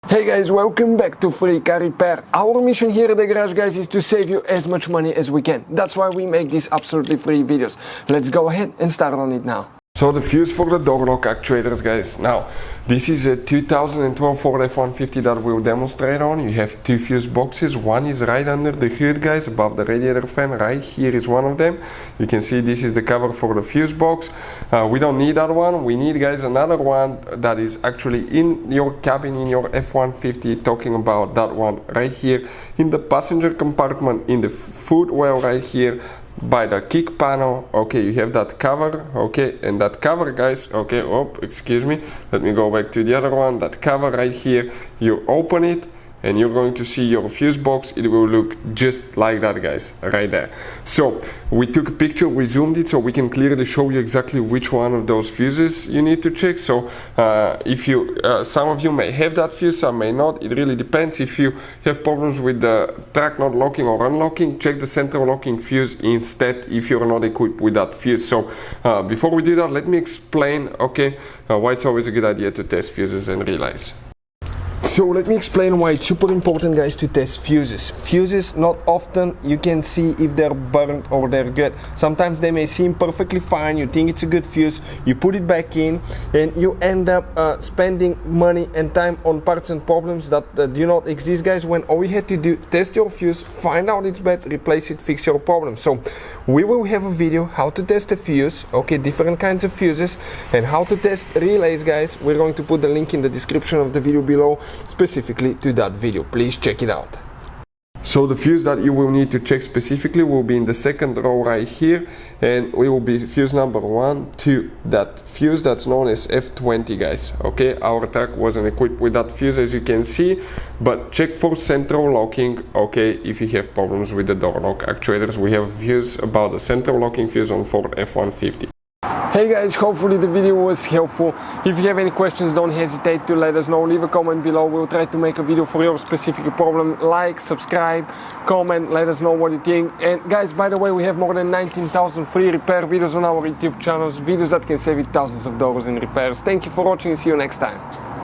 Hey guys, welcome back to Free Car Repair. Our mission here at the garage, guys, is to save you as much money as we can. That's why we make these absolutely free videos. Let's go ahead and start on it now. So the fuse for the door lock actuators, guys. Now, this is a 2012 Ford F-150 that we'll demonstrate on. You have two fuse boxes. One is right under the hood, guys, above the radiator fan. Right here is one of them. You can see this is the cover for the fuse box. We don't need that one. We need, guys, another one that is actually in your cabin, in your F-150, talking about that one right here in the passenger compartment, in the footwell right here, by the kick panel. Okay, you have that cover. Okay, and that cover, guys, okay, oh, excuse me, let me go back to the other one. That cover right here, you open it and you're going to see your fuse box. It will look just like that, guys, right there. So we took a picture, we zoomed it so we can clearly show you exactly which one of those fuses you need to check. So if you some of you may have that fuse, some may not. It really depends. If you have problems with the track not locking or unlocking, check the central locking fuse instead if you're not equipped with that fuse. So before we do that, let me explain, okay, why it's always a good idea to test fuses and relays. So let me explain why it's super important, guys, to test fuses. Fuses, not often you can see if they're burnt or they're good. Sometimes they may seem perfectly fine, you think it's a good fuse, you put it back in and you end up spending money and time on parts and problems that do not exist, guys, when all you had to do, test your fuse, find out it's bad, replace it, fix your problem. So we will have a video how to test a fuse, okay, different kinds of fuses, and how to test relays, guys. We're going to put the link in the description of the video below specifically to that video. Please check it out. So the fuse that you will need to check specifically will be in the second row right here, and we will be fuse number 1, 2, that fuse that's known as F20, guys. Okay, our truck wasn't equipped with that fuse, as you can see, but check for central locking. Okay, if you have problems with the door lock actuators, we have a fuse about the central locking fuse on Ford F-150. Hey guys, hopefully the video was helpful. If you have any questions, don't hesitate to let us know. Leave a comment below. We'll try to make a video for your specific problem. Like, subscribe, comment, let us know what you think. And guys, by the way, we have more than 19,000 free repair videos on our YouTube channels, videos that can save you thousands of dollars in repairs. Thank you for watching and see you next time.